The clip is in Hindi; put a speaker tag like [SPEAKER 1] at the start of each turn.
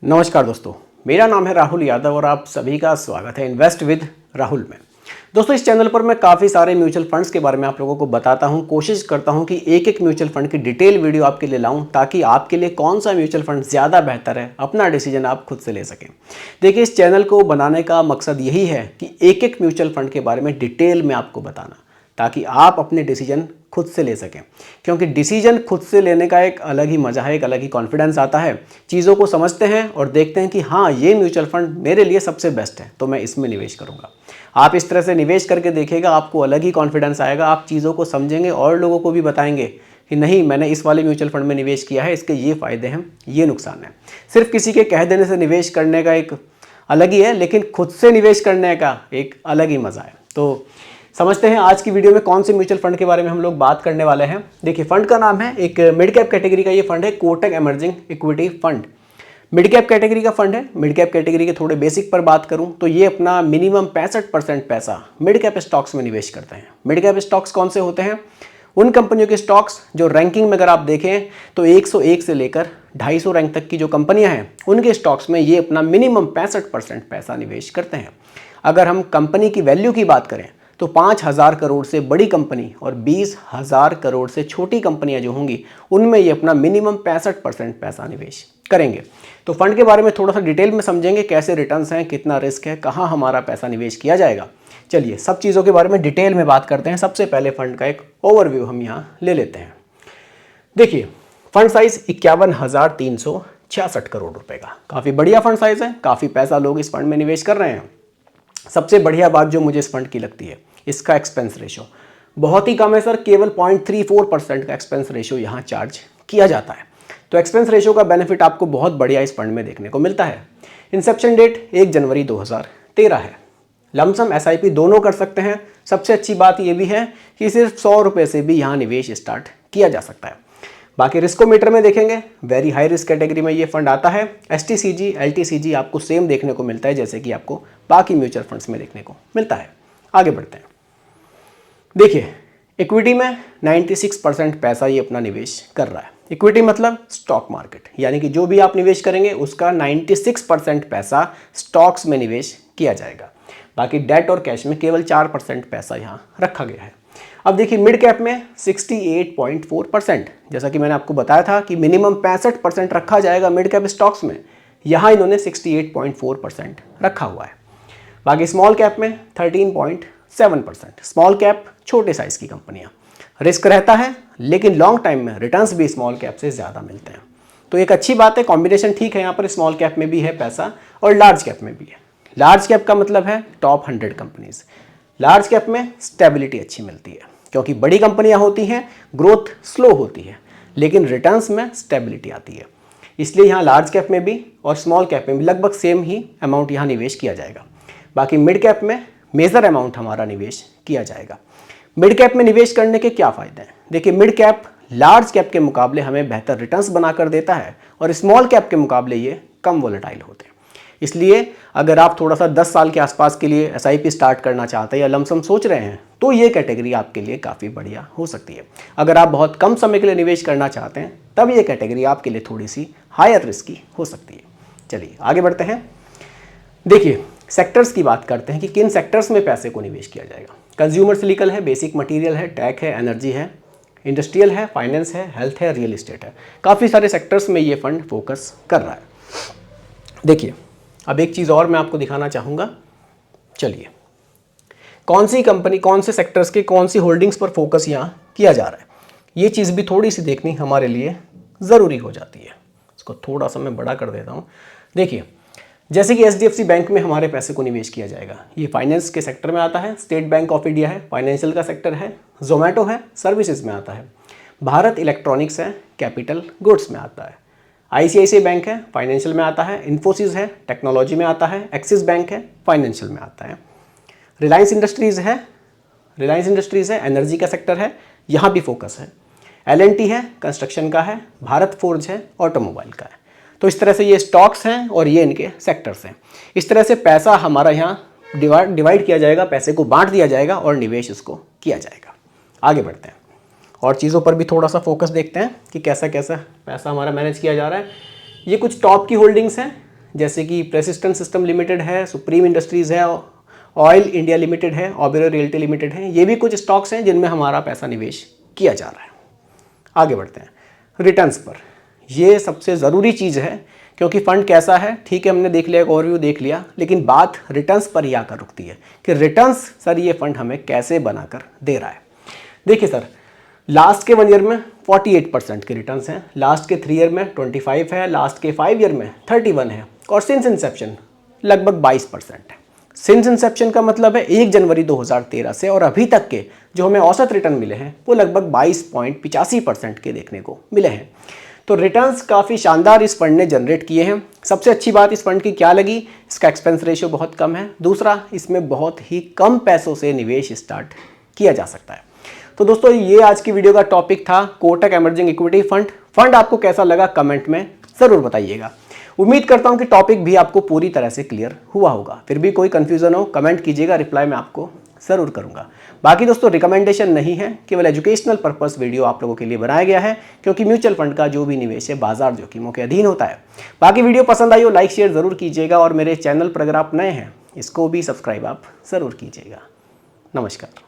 [SPEAKER 1] नमस्कार दोस्तों, मेरा नाम है राहुल यादव और आप सभी का स्वागत है इन्वेस्ट विद राहुल में। दोस्तों, इस चैनल पर मैं काफ़ी सारे म्यूचुअल फंड्स के बारे में आप लोगों को बताता हूं। कोशिश करता हूं कि एक एक म्यूचुअल फंड की डिटेल वीडियो आपके लिए लाऊं ताकि आपके लिए कौन सा म्यूचुअल फंड ज़्यादा बेहतर है, अपना डिसीजन आप खुद से ले सकें। देखिए, इस चैनल को बनाने का मकसद यही है कि एक एक म्यूचुअल फंड के बारे में डिटेल में आपको बताना, ताकि आप अपने डिसीजन खुद से ले सकें। क्योंकि डिसीजन खुद से लेने का एक अलग ही मज़ा है, एक अलग ही कॉन्फिडेंस आता है। चीज़ों को समझते हैं और देखते हैं कि हाँ, ये म्यूचुअल फंड मेरे लिए सबसे बेस्ट है, तो मैं इसमें निवेश करूँगा। आप इस तरह से निवेश करके देखिएगा, आपको अलग ही कॉन्फिडेंस आएगा। आप चीज़ों को समझेंगे और लोगों को भी बताएंगे कि नहीं, मैंने इस वाले म्यूचुअल फंड में निवेश किया है, इसके ये फ़ायदे हैं, ये नुकसान है। सिर्फ किसी के कह देने से निवेश करने का एक अलग ही है, लेकिन खुद से निवेश करने का एक अलग ही मज़ा है। तो समझते हैं आज की वीडियो में कौन से म्यूचुअल फंड के बारे में हम लोग बात करने वाले हैं। देखिए, फंड का नाम है, एक मिड कैप कैटेगरी का ये फंड है, Kotak emerging equity fund. Mid cap category का फंड है। मिड कैप कैटेगरी के थोड़े बेसिक पर बात करूं तो ये अपना मिनिमम 65% पैसा मिड कैप स्टॉक्स में निवेश करते हैं। मिड कैप स्टॉक्स कौन से होते हैं? उन कंपनियों के स्टॉक्स जो रैंकिंग में अगर आप देखें तो 101 से लेकर 250 रैंक तक की जो कंपनियां हैं, उनके स्टॉक्स में ये अपना मिनिमम 65% पैसा निवेश करते हैं। अगर हम कंपनी की वैल्यू की बात करें तो 5,000 करोड़ से बड़ी कंपनी और 20,000 करोड़ से छोटी कंपनियां जो होंगी, उनमें ये अपना मिनिमम 65% पैसा निवेश करेंगे। तो फंड के बारे में थोड़ा सा डिटेल में समझेंगे, कैसे रिटर्न्स हैं, कितना रिस्क है, कहाँ हमारा पैसा निवेश किया जाएगा। चलिए, सब चीज़ों के बारे में डिटेल में बात करते हैं। सबसे पहले फंड का एक ओवरव्यू हम यहाँ ले लेते हैं। देखिए, फंड साइज 51,366 करोड़ रुपए का काफ़ी बढ़िया फंड साइज है। काफ़ी पैसा लोग इस फंड में निवेश कर रहे हैं। सबसे बढ़िया बात जो मुझे इस फंड की लगती है, इसका एक्सपेंस रेशो बहुत ही कम है सर। केवल 0.34% का एक्सपेंस रेशो यहाँ चार्ज किया जाता है। तो एक्सपेंस रेशो का बेनिफिट आपको बहुत बढ़िया इस फंड में देखने को मिलता है। इंसेप्शन डेट 1 जनवरी 2013 है। लमसम SIP दोनों कर सकते हैं। सबसे अच्छी बात यह भी है कि सिर्फ 100 रुपये से भी यहाँ निवेश स्टार्ट किया जा सकता है। बाकी रिस्कोमीटर में देखेंगे, वेरी हाई रिस्क कैटेगरी में ये फंड आता है। STCG, LTCG आपको सेम देखने को मिलता है जैसे कि आपको बाकी म्यूचुअल फंड्स में देखने को मिलता है। आगे बढ़ते हैं। देखिए, इक्विटी में 96% पैसा ये अपना निवेश कर रहा है। इक्विटी मतलब स्टॉक मार्केट, यानी कि जो भी आप निवेश करेंगे उसका 96% पैसा स्टॉक्स में निवेश किया जाएगा। बाकी डेट और कैश में केवल 4% पैसा यहाँ रखा गया है। अब देखिए, मिड कैप में 68.4%, जैसा कि मैंने आपको बताया था कि मिनिमम 65% रखा जाएगा मिड कैप स्टॉक्स में, यहाँ इन्होंने 68.4% रखा हुआ है। बाकी स्मॉल कैप में 13.7%। स्मॉल कैप छोटे साइज की कंपनियां, रिस्क रहता है लेकिन लॉन्ग टाइम में रिटर्न्स भी स्मॉल कैप से ज़्यादा मिलते हैं। तो एक अच्छी बात है, कॉम्बिनेशन ठीक है। यहाँ पर स्मॉल कैप में भी है पैसा और लार्ज कैप में भी है। लार्ज कैप का मतलब है टॉप 100 कंपनीज। लार्ज कैप में स्टेबिलिटी अच्छी मिलती है, क्योंकि बड़ी कंपनियां होती हैं, ग्रोथ स्लो होती है, लेकिन रिटर्न्स में स्टेबिलिटी आती है। इसलिए यहाँ लार्ज कैप में भी और स्मॉल कैप में भी लगभग सेम ही अमाउंट यहाँ निवेश किया जाएगा। बाकी मिड कैप में मेजर अमाउंट हमारा निवेश किया जाएगा। मिड कैप में निवेश करने के क्या फ़ायदे हैं? देखिए, मिड कैप लार्ज कैप के मुकाबले हमें बेहतर रिटर्न्स बनाकर देता है और स्मॉल कैप के मुकाबले ये कम वोलेटाइल होते हैं। इसलिए अगर आप थोड़ा सा 10 साल के आसपास के लिए SIP स्टार्ट करना चाहते हैं या लमसम सोच रहे हैं, तो ये कैटेगरी आपके लिए काफ़ी बढ़िया हो सकती है। अगर आप बहुत कम समय के लिए निवेश करना चाहते हैं, तब ये कैटेगरी आपके लिए थोड़ी सी हायर रिस्क की हो सकती है। चलिए आगे बढ़ते हैं। देखिए, सेक्टर्स की बात करते हैं कि किन सेक्टर्स में पैसे को निवेश किया जाएगा। कंज्यूमर सिलिकल है, बेसिक मटेरियल है, टेक है, एनर्जी है, इंडस्ट्रियल है, फाइनेंस है, हेल्थ है, रियल एस्टेट है। काफ़ी सारे सेक्टर्स में ये फंड फोकस कर रहा है। देखिए, अब एक चीज़ और मैं आपको दिखाना चाहूँगा। चलिए, कौन सी कंपनी, कौन से सेक्टर्स के कौन सी होल्डिंग्स पर फोकस यहाँ किया जा रहा है, ये चीज़ भी थोड़ी सी देखनी हमारे लिए ज़रूरी हो जाती है। इसको थोड़ा सा मैं बड़ा कर देता हूँ। देखिए, जैसे कि HDFC बैंक में हमारे पैसे को निवेश किया जाएगा, ये फाइनेंस के सेक्टर में आता है। स्टेट बैंक ऑफ इंडिया है, फाइनेंशियल का सेक्टर है। जोमेटो है, सर्विसेज में आता है। भारत इलेक्ट्रॉनिक्स है, कैपिटल गुड्स में आता है। ICICI बैंक है, फाइनेंशियल में आता है। इन्फोसिस है, टेक्नोलॉजी में आता है। एक्सिस बैंक है, फाइनेंशियल में आता है। रिलायंस इंडस्ट्रीज़ है, एनर्जी का सेक्टर है, यहाँ भी फोकस है। L&T है, कंस्ट्रक्शन का है। भारत फोर्ज है, ऑटोमोबाइल का है। तो इस तरह से ये स्टॉक्स हैं और ये इनके सेक्टर्स हैं। इस तरह से पैसा हमारा यहाँ डिवाइड किया जाएगा, पैसे को बांट दिया जाएगा और निवेश इसको किया जाएगा। आगे बढ़ते हैं और चीज़ों पर भी थोड़ा सा फोकस देखते हैं कि कैसा कैसा पैसा हमारा मैनेज किया जा रहा है। ये कुछ टॉप की होल्डिंग्स हैं जैसे कि प्रेसिस्टेंट सिस्टम लिमिटेड है, सुप्रीम इंडस्ट्रीज़ है, ऑयल इंडिया लिमिटेड है, ओबेरॉय रियल्टी लिमिटेड है। ये भी कुछ स्टॉक्स हैं जिनमें हमारा पैसा निवेश किया जा रहा है। आगे बढ़ते हैं रिटर्न्स पर। ये सबसे ज़रूरी चीज़ है, क्योंकि फ़ंड कैसा है, ठीक है हमने देख लिया, एक ओवरव्यू देख लिया, लेकिन बात रिटर्न्स पर ही आकर रुकती है कि रिटर्न्स सर ये फ़ंड हमें कैसे बनाकर दे रहा है। देखिए सर, लास्ट के 1 ईयर में 48% के रिटर्न्स हैं, लास्ट के 3 ईयर में 25 है, लास्ट के 5 ईयर में 31 है, और सिंस इंसेप्शन लगभग 22% है। सिंस इंसेप्शन का मतलब है 1 जनवरी 2013 से और अभी तक के जो हमें औसत रिटर्न मिले हैं वो लगभग 22.85% के देखने को मिले हैं। तो रिटर्न्स काफ़ी शानदार इस फंड ने जनरेट किए हैं। सबसे अच्छी बात इस फंड की क्या लगी, इसका एक्सपेंस रेशियो बहुत कम है। दूसरा, इसमें बहुत ही कम पैसों से निवेश स्टार्ट किया जा सकता है। तो दोस्तों ये आज की वीडियो का टॉपिक था, Kotak emerging equity fund. Fund आपको कैसा लगा कमेंट में ज़रूर बताइएगा। उम्मीद करता हूं कि टॉपिक भी आपको पूरी तरह से क्लियर हुआ होगा। फिर भी कोई कंफ्यूजन हो कमेंट कीजिएगा, रिप्लाई मैं आपको ज़रूर करूंगा। बाकी दोस्तों रिकमेंडेशन नहीं है, केवल एजुकेशनल पर्पस वीडियो आप लोगों के लिए बनाया गया है, क्योंकि म्यूचुअल फंड का जो भी निवेश है बाजार जोखिमों के अधीन होता है। बाकी वीडियो पसंद आई हो लाइक शेयर ज़रूर कीजिएगा, और मेरे चैनल पर अगर आप नए हैं इसको भी सब्सक्राइब आप ज़रूर कीजिएगा। नमस्कार।